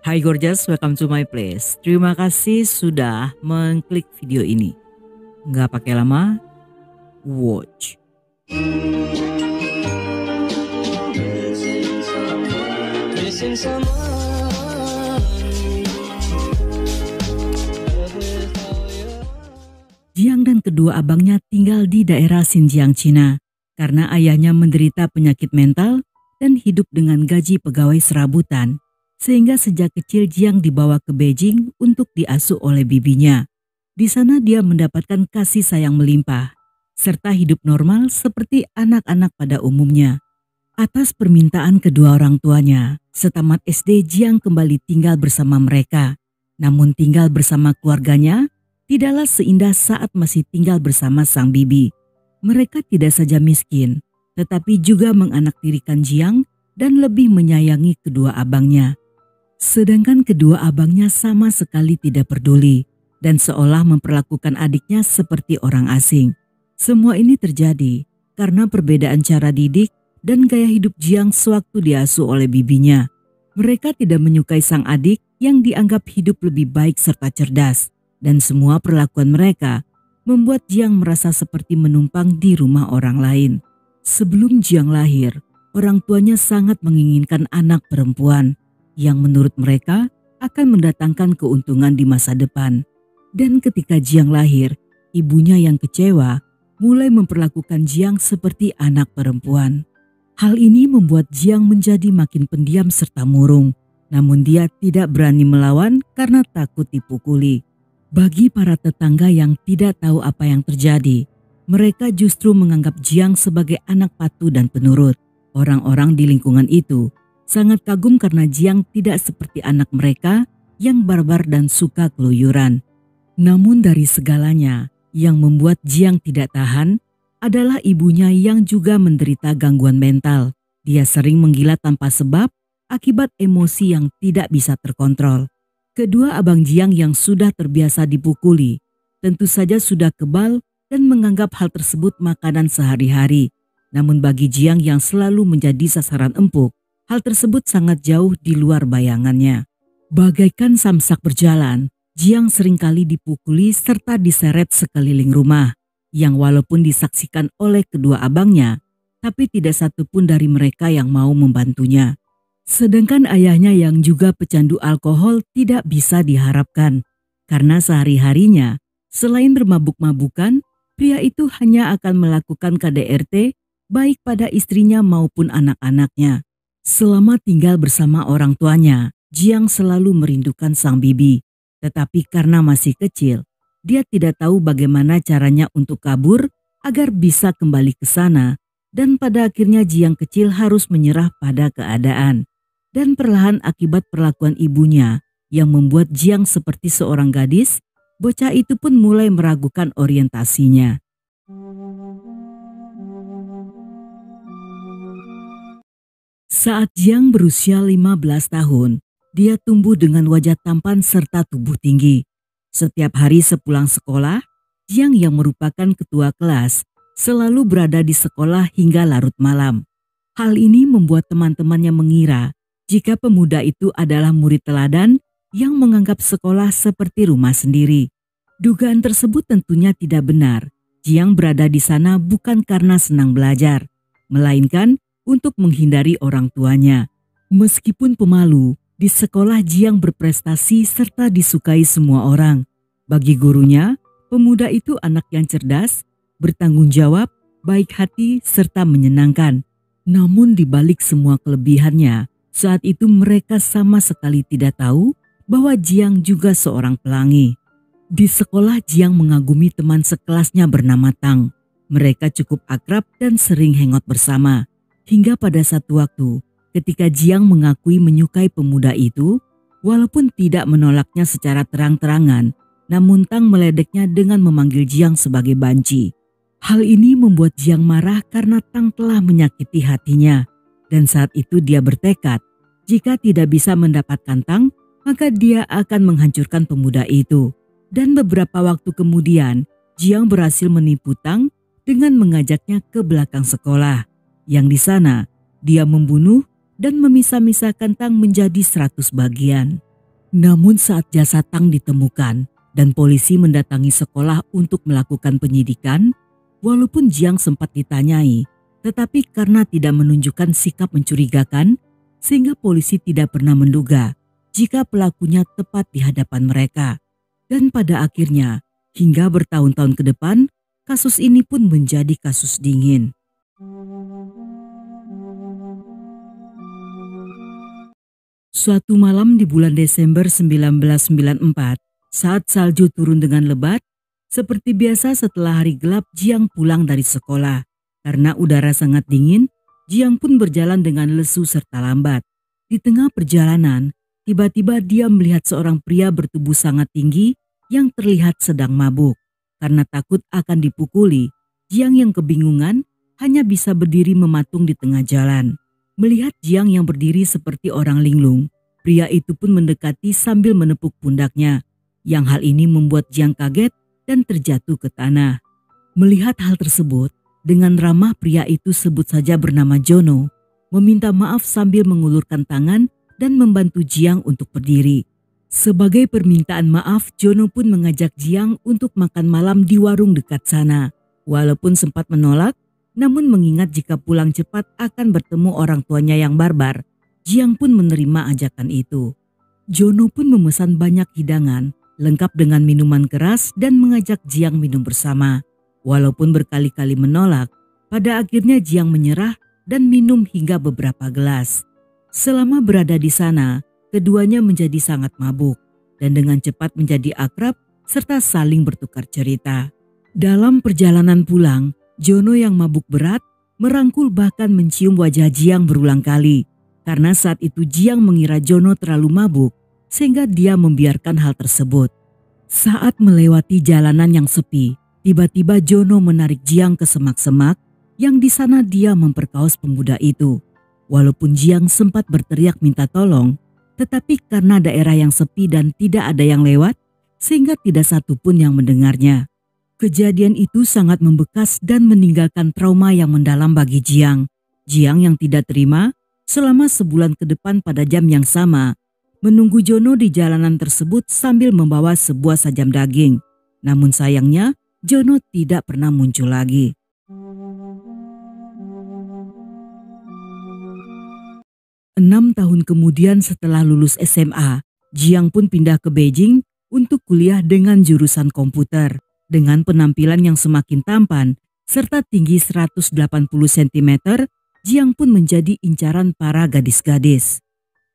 Hai Gorgeous, welcome to my place. Terima kasih sudah mengklik video ini. Nggak pakai lama, watch. Jiang dan kedua abangnya tinggal di daerah Xinjiang, Cina. Karena ayahnya menderita penyakit mental dan hidup dengan gaji pegawai serabutan. Sehingga sejak kecil Jiang dibawa ke Beijing untuk diasuh oleh bibinya. Di sana dia mendapatkan kasih sayang melimpah, serta hidup normal seperti anak-anak pada umumnya. Atas permintaan kedua orang tuanya, setamat SD Jiang kembali tinggal bersama mereka. Namun tinggal bersama keluarganya tidaklah seindah saat masih tinggal bersama sang bibi. Mereka tidak saja miskin, tetapi juga menganaktirikan Jiang dan lebih menyayangi kedua abangnya. Sedangkan kedua abangnya sama sekali tidak peduli dan seolah memperlakukan adiknya seperti orang asing. Semua ini terjadi karena perbedaan cara didik dan gaya hidup Jiang sewaktu diasuh oleh bibinya. Mereka tidak menyukai sang adik yang dianggap hidup lebih baik serta cerdas, dan semua perlakuan mereka membuat Jiang merasa seperti menumpang di rumah orang lain. Sebelum Jiang lahir, orang tuanya sangat menginginkan anak perempuan yang menurut mereka akan mendatangkan keuntungan di masa depan. Dan ketika Jiang lahir, ibunya yang kecewa mulai memperlakukan Jiang seperti anak perempuan. Hal ini membuat Jiang menjadi makin pendiam serta murung, namun dia tidak berani melawan karena takut dipukuli. Bagi para tetangga yang tidak tahu apa yang terjadi, mereka justru menganggap Jiang sebagai anak patuh dan penurut. Orang-orang di lingkungan itu sangat kagum karena Jiang tidak seperti anak mereka yang barbar dan suka keluyuran. Namun dari segalanya, yang membuat Jiang tidak tahan adalah ibunya yang juga menderita gangguan mental. Dia sering menggila tanpa sebab akibat emosi yang tidak bisa terkontrol. Kedua abang Jiang yang sudah terbiasa dipukuli tentu saja sudah kebal dan menganggap hal tersebut makanan sehari-hari. Namun bagi Jiang yang selalu menjadi sasaran empuk, hal tersebut sangat jauh di luar bayangannya. Bagaikan samsak berjalan, Jiang seringkali dipukuli serta diseret sekeliling rumah, yang walaupun disaksikan oleh kedua abangnya, tapi tidak satupun dari mereka yang mau membantunya. Sedangkan ayahnya yang juga pecandu alkohol tidak bisa diharapkan, karena sehari-harinya selain bermabuk-mabukan, pria itu hanya akan melakukan KDRT baik pada istrinya maupun anak-anaknya. Selama tinggal bersama orang tuanya, Jiang selalu merindukan sang bibi. Tetapi karena masih kecil, dia tidak tahu bagaimana caranya untuk kabur agar bisa kembali ke sana. Dan pada akhirnya Jiang kecil harus menyerah pada keadaan. Dan perlahan akibat perlakuan ibunya yang membuat Jiang seperti seorang gadis, bocah itu pun mulai meragukan orientasinya. Saat Jiang berusia 15 tahun, dia tumbuh dengan wajah tampan serta tubuh tinggi. Setiap hari sepulang sekolah, Jiang yang merupakan ketua kelas selalu berada di sekolah hingga larut malam. Hal ini membuat teman-temannya mengira jika pemuda itu adalah murid teladan yang menganggap sekolah seperti rumah sendiri. Dugaan tersebut tentunya tidak benar. Jiang berada di sana bukan karena senang belajar, melainkan untuk menghindari orang tuanya. Meskipun pemalu, di sekolah Jiang berprestasi serta disukai semua orang. Bagi gurunya, pemuda itu anak yang cerdas, bertanggung jawab, baik hati serta menyenangkan. Namun di balik semua kelebihannya, saat itu mereka sama sekali tidak tahu bahwa Jiang juga seorang pelangi. Di sekolah Jiang mengagumi teman sekelasnya bernama Tang. Mereka cukup akrab dan sering hangout bersama. Hingga pada satu waktu, ketika Jiang mengakui menyukai pemuda itu, walaupun tidak menolaknya secara terang-terangan, namun Tang meledeknya dengan memanggil Jiang sebagai banci. Hal ini membuat Jiang marah karena Tang telah menyakiti hatinya. Dan saat itu dia bertekad, jika tidak bisa mendapatkan Tang, maka dia akan menghancurkan pemuda itu. Dan beberapa waktu kemudian, Jiang berhasil menipu Tang dengan mengajaknya ke belakang sekolah. Yang di sana, dia membunuh dan memisah-misahkan Tang menjadi 100 bagian. Namun saat jasad Tang ditemukan dan polisi mendatangi sekolah untuk melakukan penyidikan, walaupun Jiang sempat ditanyai, tetapi karena tidak menunjukkan sikap mencurigakan, sehingga polisi tidak pernah menduga jika pelakunya tepat di hadapan mereka. Dan pada akhirnya, hingga bertahun-tahun ke depan, kasus ini pun menjadi kasus dingin. Suatu malam di bulan Desember 1994, saat salju turun dengan lebat, seperti biasa setelah hari gelap Jiang pulang dari sekolah. Karena udara sangat dingin, Jiang pun berjalan dengan lesu serta lambat. Di tengah perjalanan, tiba-tiba dia melihat seorang pria bertubuh sangat tinggi yang terlihat sedang mabuk. Karena takut akan dipukuli, Jiang yang kebingungan hanya bisa berdiri mematung di tengah jalan. Melihat Jiang yang berdiri seperti orang linglung, pria itu pun mendekati sambil menepuk pundaknya. Yang hal ini membuat Jiang kaget dan terjatuh ke tanah. Melihat hal tersebut, dengan ramah pria itu sebut saja bernama Jono, meminta maaf sambil mengulurkan tangan dan membantu Jiang untuk berdiri. Sebagai permintaan maaf, Jono pun mengajak Jiang untuk makan malam di warung dekat sana. Walaupun sempat menolak, namun mengingat jika pulang cepat akan bertemu orang tuanya yang barbar, Jiang pun menerima ajakan itu. Jono pun memesan banyak hidangan, lengkap dengan minuman keras dan mengajak Jiang minum bersama. Walaupun berkali-kali menolak, pada akhirnya Jiang menyerah dan minum hingga beberapa gelas. Selama berada di sana, keduanya menjadi sangat mabuk dan dengan cepat menjadi akrab serta saling bertukar cerita. Dalam perjalanan pulang, Jono yang mabuk berat merangkul bahkan mencium wajah Jiang berulang kali. Karena saat itu Jiang mengira Jono terlalu mabuk sehingga dia membiarkan hal tersebut. Saat melewati jalanan yang sepi, tiba-tiba Jono menarik Jiang ke semak-semak yang di sana dia memperkaos pemuda itu. Walaupun Jiang sempat berteriak minta tolong, tetapi karena daerah yang sepi dan tidak ada yang lewat, sehingga tidak satu pun yang mendengarnya. Kejadian itu sangat membekas dan meninggalkan trauma yang mendalam bagi Jiang. Jiang yang tidak terima selama sebulan ke depan pada jam yang sama, menunggu Jono di jalanan tersebut sambil membawa sebuah sajam daging. Namun sayangnya, Jono tidak pernah muncul lagi. Enam tahun kemudian setelah lulus SMA, Jiang pun pindah ke Beijing untuk kuliah dengan jurusan komputer. Dengan penampilan yang semakin tampan serta tinggi 180 cm, Jiang pun menjadi incaran para gadis-gadis.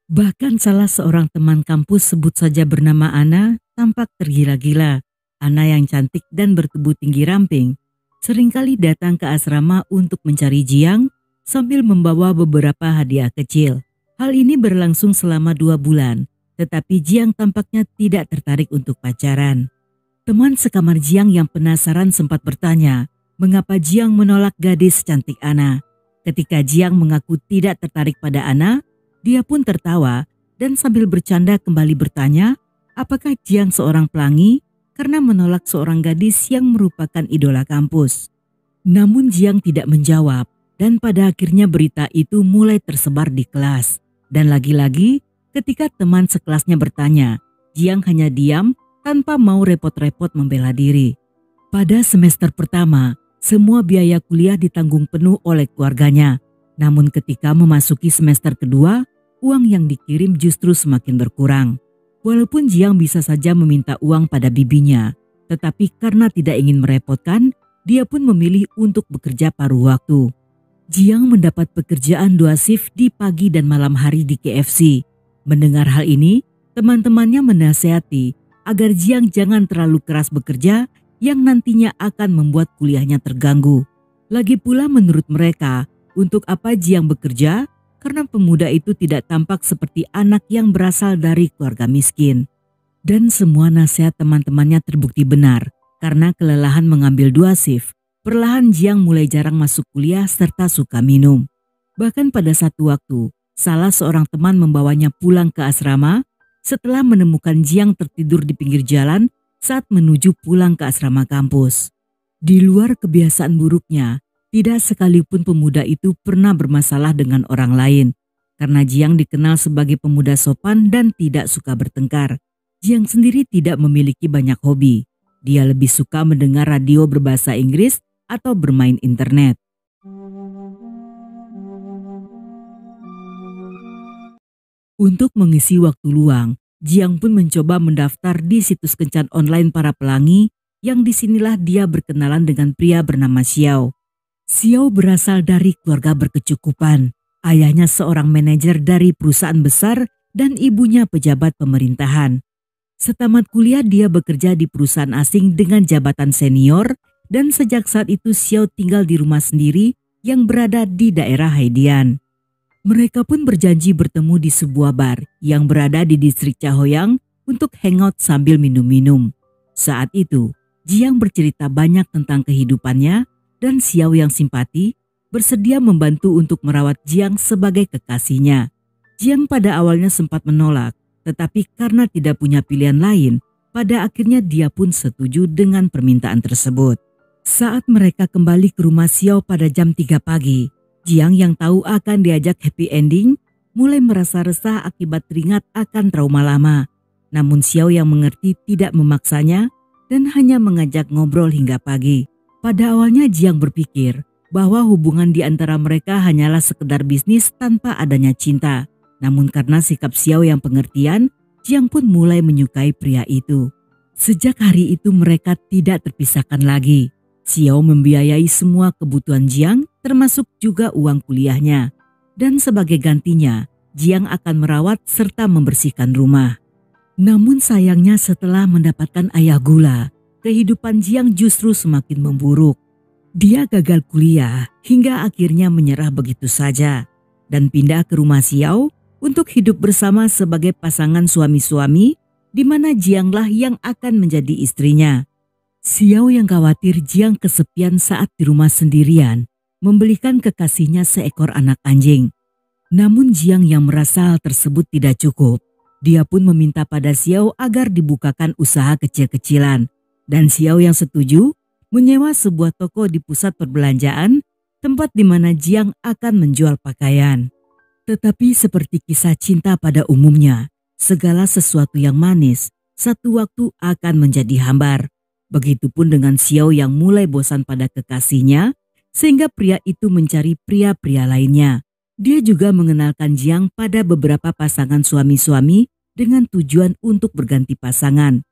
Bahkan salah seorang teman kampus sebut saja bernama Ana tampak tergila-gila. Ana yang cantik dan bertubuh tinggi ramping seringkali datang ke asrama untuk mencari Jiang sambil membawa beberapa hadiah kecil. Hal ini berlangsung selama 2 bulan, tetapi Jiang tampaknya tidak tertarik untuk pacaran. Teman sekamar Jiang yang penasaran sempat bertanya, mengapa Jiang menolak gadis cantik Ana. Ketika Jiang mengaku tidak tertarik pada Ana, dia pun tertawa dan sambil bercanda kembali bertanya, apakah Jiang seorang pelangi karena menolak seorang gadis yang merupakan idola kampus. Namun Jiang tidak menjawab dan pada akhirnya berita itu mulai tersebar di kelas. Dan lagi-lagi ketika teman sekelasnya bertanya, Jiang hanya diam tanpa mau repot-repot membela diri. Pada semester pertama, semua biaya kuliah ditanggung penuh oleh keluarganya. Namun ketika memasuki semester kedua, uang yang dikirim justru semakin berkurang. Walaupun Jiang bisa saja meminta uang pada bibinya, tetapi karena tidak ingin merepotkan, dia pun memilih untuk bekerja paruh waktu. Jiang mendapat pekerjaan 2 shift di pagi dan malam hari di KFC. Mendengar hal ini, teman-temannya menasihati agar Jiang jangan terlalu keras bekerja yang nantinya akan membuat kuliahnya terganggu. Lagi pula menurut mereka, untuk apa Jiang bekerja? Karena pemuda itu tidak tampak seperti anak yang berasal dari keluarga miskin. Dan semua nasihat teman-temannya terbukti benar. Karena kelelahan mengambil 2 shift, perlahan Jiang mulai jarang masuk kuliah serta suka minum. Bahkan pada satu waktu, salah seorang teman membawanya pulang ke asrama setelah menemukan Jiang tertidur di pinggir jalan saat menuju pulang ke asrama kampus. Di luar kebiasaan buruknya, tidak sekalipun pemuda itu pernah bermasalah dengan orang lain. Karena Jiang dikenal sebagai pemuda sopan dan tidak suka bertengkar, Jiang sendiri tidak memiliki banyak hobi. Dia lebih suka mendengar radio berbahasa Inggris atau bermain internet. Untuk mengisi waktu luang, Jiang pun mencoba mendaftar di situs kencan online para pelangi yang disinilah dia berkenalan dengan pria bernama Xiao. Xiao berasal dari keluarga berkecukupan. Ayahnya seorang manajer dari perusahaan besar dan ibunya pejabat pemerintahan. Setamat kuliah dia bekerja di perusahaan asing dengan jabatan senior dan sejak saat itu Xiao tinggal di rumah sendiri yang berada di daerah Haidian. Mereka pun berjanji bertemu di sebuah bar yang berada di distrik Chaoyang untuk hangout sambil minum-minum. Saat itu, Jiang bercerita banyak tentang kehidupannya dan Xiao yang simpati bersedia membantu untuk merawat Jiang sebagai kekasihnya. Jiang pada awalnya sempat menolak, tetapi karena tidak punya pilihan lain, pada akhirnya dia pun setuju dengan permintaan tersebut. Saat mereka kembali ke rumah Xiao pada jam 3 pagi, Jiang yang tahu akan diajak happy ending mulai merasa resah akibat teringat akan trauma lama. Namun Xiao yang mengerti tidak memaksanya dan hanya mengajak ngobrol hingga pagi. Pada awalnya Jiang berpikir bahwa hubungan di antara mereka hanyalah sekedar bisnis tanpa adanya cinta. Namun karena sikap Xiao yang pengertian, Jiang pun mulai menyukai pria itu. Sejak hari itu mereka tidak terpisahkan lagi. Xiao membiayai semua kebutuhan Jiang, termasuk juga uang kuliahnya. Dan sebagai gantinya, Jiang akan merawat serta membersihkan rumah. Namun sayangnya setelah mendapatkan ayah gula, kehidupan Jiang justru semakin memburuk. Dia gagal kuliah hingga akhirnya menyerah begitu saja dan pindah ke rumah Xiao untuk hidup bersama sebagai pasangan suami-suami, di mana Jianglah yang akan menjadi istrinya. Xiao yang khawatir Jiang kesepian saat di rumah sendirian, membelikan kekasihnya seekor anak anjing. Namun Jiang yang merasa hal tersebut tidak cukup. Dia pun meminta pada Xiao agar dibukakan usaha kecil-kecilan. Dan Xiao yang setuju menyewa sebuah toko di pusat perbelanjaan, tempat di mana Jiang akan menjual pakaian. Tetapi seperti kisah cinta pada umumnya, segala sesuatu yang manis satu waktu akan menjadi hambar. Begitupun dengan Xiao yang mulai bosan pada kekasihnya, sehingga pria itu mencari pria-pria lainnya. Dia juga mengenalkan Jiang pada beberapa pasangan suami-suami dengan tujuan untuk berganti pasangan.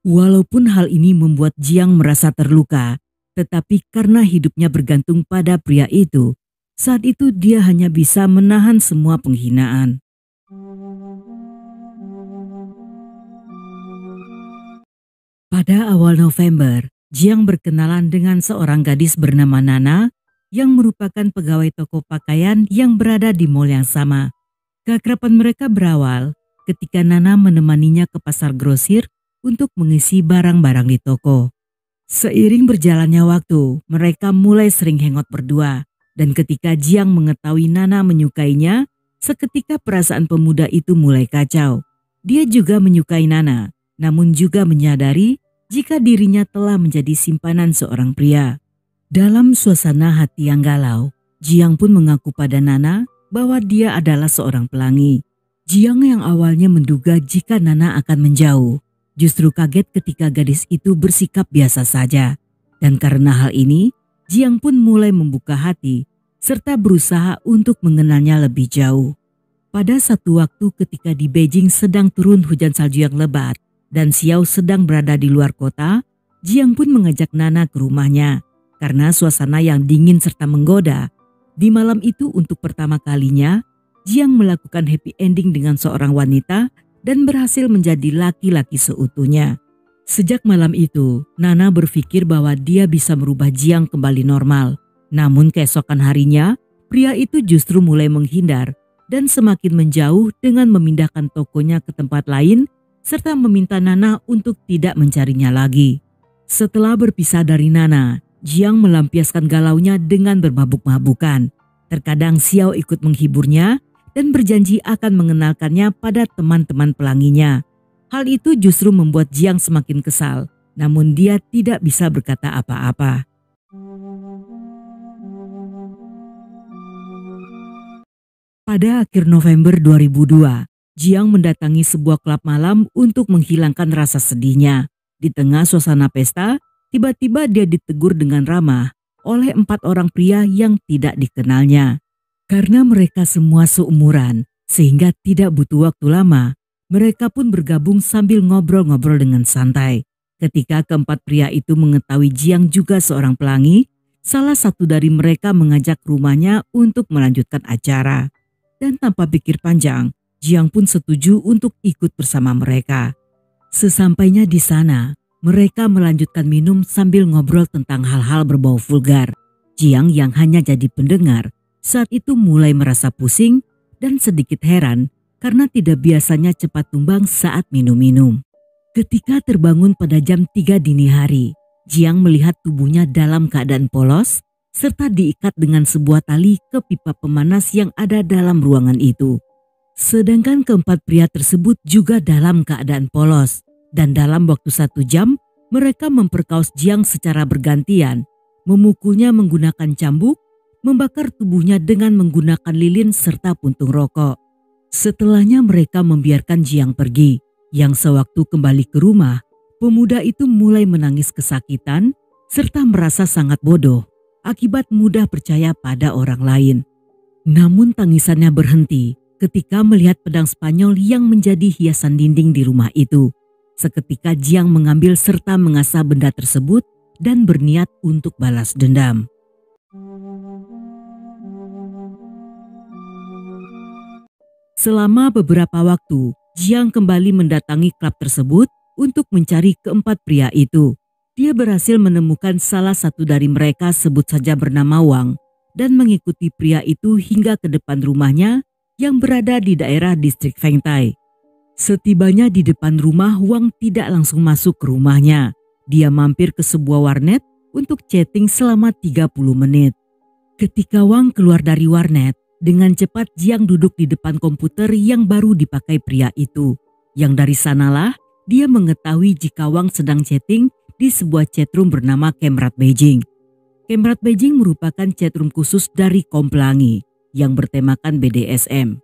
Walaupun hal ini membuat Jiang merasa terluka, tetapi karena hidupnya bergantung pada pria itu, saat itu dia hanya bisa menahan semua penghinaan. Pada awal November, Jiang berkenalan dengan seorang gadis bernama Nana yang merupakan pegawai toko pakaian yang berada di mall yang sama. Keakraban mereka berawal ketika Nana menemaninya ke pasar grosir untuk mengisi barang-barang di toko. Seiring berjalannya waktu, mereka mulai sering hangout berdua. Dan ketika Jiang mengetahui Nana menyukainya, seketika perasaan pemuda itu mulai kacau. Dia juga menyukai Nana, namun juga menyadari jika dirinya telah menjadi simpanan seorang pria. Dalam suasana hati yang galau, Jiang pun mengaku pada Nana bahwa dia adalah seorang pelangi. Jiang yang awalnya menduga jika Nana akan menjauh, justru kaget ketika gadis itu bersikap biasa saja. Dan karena hal ini, Jiang pun mulai membuka hati serta berusaha untuk mengenalnya lebih jauh. Pada satu waktu ketika di Beijing sedang turun hujan salju yang lebat dan Xiao sedang berada di luar kota, Jiang pun mengajak Nana ke rumahnya. Karena suasana yang dingin serta menggoda, di malam itu untuk pertama kalinya, Jiang melakukan happy ending dengan seorang wanita dan berhasil menjadi laki-laki seutuhnya. Sejak malam itu, Nana berpikir bahwa dia bisa merubah Jiang kembali normal. Namun keesokan harinya, pria itu justru mulai menghindar dan semakin menjauh dengan memindahkan tokonya ke tempat lain serta meminta Nana untuk tidak mencarinya lagi. Setelah berpisah dari Nana, Jiang melampiaskan galaunya dengan bermabuk-mabukan. Terkadang Xiao ikut menghiburnya dan berjanji akan mengenalkannya pada teman-teman pelanginya. Hal itu justru membuat Jiang semakin kesal, namun dia tidak bisa berkata apa-apa. Pada akhir November 2002, Jiang mendatangi sebuah klub malam untuk menghilangkan rasa sedihnya. Di tengah suasana pesta, tiba-tiba dia ditegur dengan ramah oleh 4 orang pria yang tidak dikenalnya. Karena mereka semua seumuran, sehingga tidak butuh waktu lama, mereka pun bergabung sambil ngobrol-ngobrol dengan santai. Ketika keempat pria itu mengetahui Jiang juga seorang pelangi, salah satu dari mereka mengajak ke rumahnya untuk melanjutkan acara. Dan tanpa pikir panjang, Jiang pun setuju untuk ikut bersama mereka. Sesampainya di sana, mereka melanjutkan minum sambil ngobrol tentang hal-hal berbau vulgar. Jiang yang hanya jadi pendengar, saat itu mulai merasa pusing dan sedikit heran karena tidak biasanya cepat tumbang saat minum-minum. Ketika terbangun pada jam 3 dini hari, Jiang melihat tubuhnya dalam keadaan polos serta diikat dengan sebuah tali ke pipa pemanas yang ada dalam ruangan itu. Sedangkan keempat pria tersebut juga dalam keadaan polos dan dalam waktu 1 jam mereka memperkaos Jiang secara bergantian, memukulnya menggunakan cambuk, membakar tubuhnya dengan menggunakan lilin serta puntung rokok. Setelahnya mereka membiarkan Jiang pergi, yang sewaktu kembali ke rumah, pemuda itu mulai menangis kesakitan serta merasa sangat bodoh akibat mudah percaya pada orang lain. Namun tangisannya berhenti ketika melihat pedang Spanyol yang menjadi hiasan dinding di rumah itu. Seketika Jiang mengambil serta mengasah benda tersebut dan berniat untuk balas dendam. Selama beberapa waktu, Jiang kembali mendatangi klub tersebut untuk mencari keempat pria itu. Dia berhasil menemukan salah satu dari mereka, sebut saja bernama Wang, dan mengikuti pria itu hingga ke depan rumahnya yang berada di daerah distrik Fengtai. Setibanya di depan rumah, Wang tidak langsung masuk ke rumahnya. Dia mampir ke sebuah warnet untuk chatting selama 30 menit. Ketika Wang keluar dari warnet, dengan cepat Jiang duduk di depan komputer yang baru dipakai pria itu. Yang dari sanalah dia mengetahui jika Wang sedang chatting di sebuah chatroom bernama Kemrat Beijing. Kemrat Beijing merupakan chatroom khusus dari kaum pelangi yang bertemakan BDSM.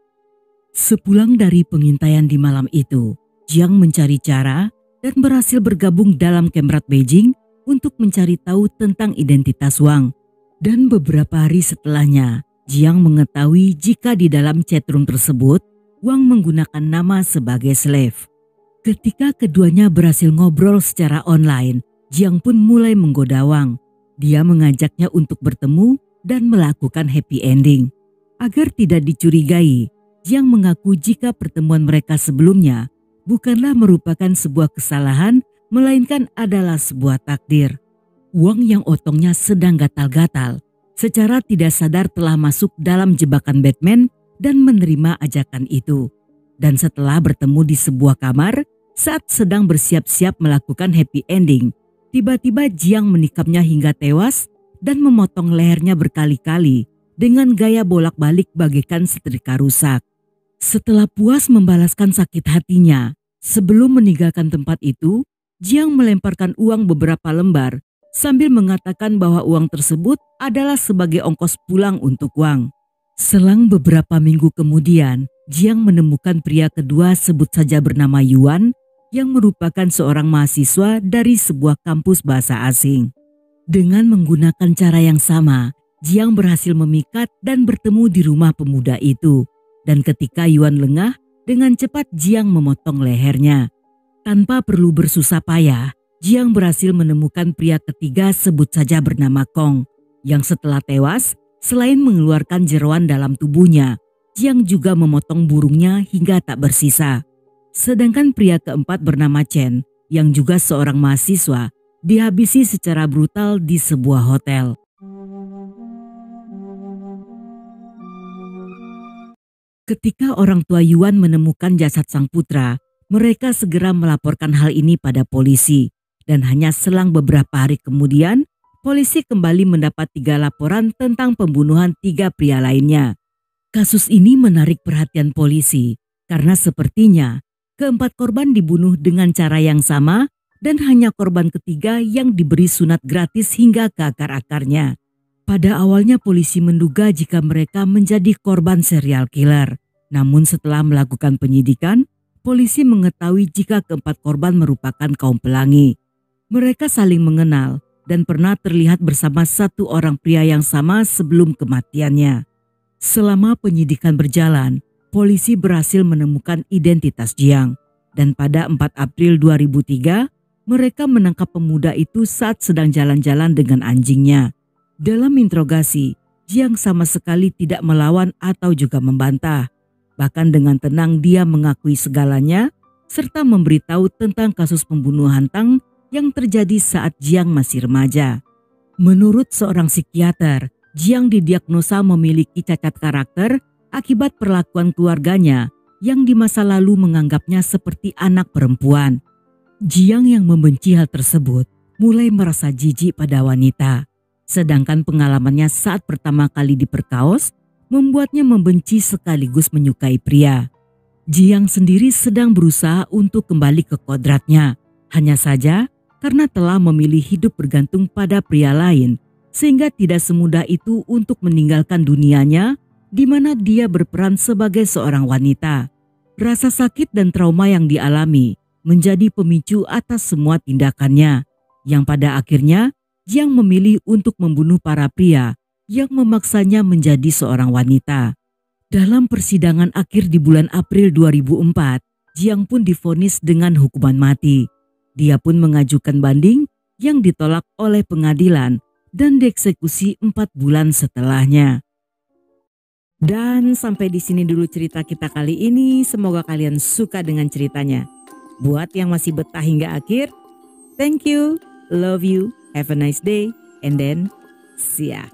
Sepulang dari pengintaian di malam itu, Jiang mencari cara dan berhasil bergabung dalam Kemrat Beijing untuk mencari tahu tentang identitas Wang. Dan beberapa hari setelahnya, Jiang mengetahui jika di dalam chatroom tersebut, Wang menggunakan nama sebagai slave. Ketika keduanya berhasil ngobrol secara online, Jiang pun mulai menggoda Wang. Dia mengajaknya untuk bertemu dan melakukan happy ending. Agar tidak dicurigai, Jiang mengaku jika pertemuan mereka sebelumnya bukanlah merupakan sebuah kesalahan, melainkan adalah sebuah takdir. Wang yang otongnya sedang gatal-gatal, secara tidak sadar telah masuk dalam jebakan Batman dan menerima ajakan itu. Dan setelah bertemu di sebuah kamar, saat sedang bersiap-siap melakukan happy ending, tiba-tiba Jiang menikamnya hingga tewas dan memotong lehernya berkali-kali dengan gaya bolak-balik bagaikan setrika rusak. Setelah puas membalaskan sakit hatinya, sebelum meninggalkan tempat itu, Jiang melemparkan uang beberapa lembar sambil mengatakan bahwa uang tersebut adalah sebagai ongkos pulang untuk Wang. Selang beberapa minggu kemudian, Jiang menemukan pria kedua, sebut saja bernama Yuan, yang merupakan seorang mahasiswa dari sebuah kampus bahasa asing. Dengan menggunakan cara yang sama, Jiang berhasil memikat dan bertemu di rumah pemuda itu. Dan ketika Yuan lengah, dengan cepat Jiang memotong lehernya. Tanpa perlu bersusah payah, Jiang berhasil menemukan pria ketiga, sebut saja bernama Kong, yang setelah tewas, selain mengeluarkan jeroan dalam tubuhnya, Jiang juga memotong burungnya hingga tak bersisa. Sedangkan pria keempat bernama Chen, yang juga seorang mahasiswa, dihabisi secara brutal di sebuah hotel. Ketika orang tua Yuan menemukan jasad sang putra, mereka segera melaporkan hal ini pada polisi. Dan hanya selang beberapa hari kemudian, polisi kembali mendapat 3 laporan tentang pembunuhan 3 pria lainnya. Kasus ini menarik perhatian polisi karena sepertinya keempat korban dibunuh dengan cara yang sama dan hanya korban ketiga yang diberi sunat gratis hingga ke akar-akarnya. Pada awalnya polisi menduga jika mereka menjadi korban serial killer. Namun setelah melakukan penyidikan, polisi mengetahui jika keempat korban merupakan kaum pelangi. Mereka saling mengenal dan pernah terlihat bersama satu orang pria yang sama sebelum kematiannya. Selama penyidikan berjalan, polisi berhasil menemukan identitas Jiang. Dan pada 4 April 2003, mereka menangkap pemuda itu saat sedang jalan-jalan dengan anjingnya. Dalam interogasi, Jiang sama sekali tidak melawan atau juga membantah. Bahkan dengan tenang dia mengakui segalanya serta memberitahu tentang kasus pembunuhan Tang yang terjadi saat Jiang masih remaja. Menurut seorang psikiater, Jiang didiagnosa memiliki cacat karakter akibat perlakuan keluarganya yang di masa lalu menganggapnya seperti anak perempuan. Jiang yang membenci hal tersebut mulai merasa jijik pada wanita. Sedangkan pengalamannya saat pertama kali diperkaos membuatnya membenci sekaligus menyukai pria. Jiang sendiri sedang berusaha untuk kembali ke kodratnya. Hanya saja karena telah memilih hidup bergantung pada pria lain, sehingga tidak semudah itu untuk meninggalkan dunianya di mana dia berperan sebagai seorang wanita. Rasa sakit dan trauma yang dialami menjadi pemicu atas semua tindakannya, yang pada akhirnya Jiang memilih untuk membunuh para pria yang memaksanya menjadi seorang wanita. Dalam persidangan akhir di bulan April 2004, Jiang pun divonis dengan hukuman mati. Dia pun mengajukan banding yang ditolak oleh pengadilan dan dieksekusi 4 bulan setelahnya. Dan sampai di sini dulu cerita kita kali ini. Semoga kalian suka dengan ceritanya. Buat yang masih betah hingga akhir, thank you, love you, have a nice day, and then see ya.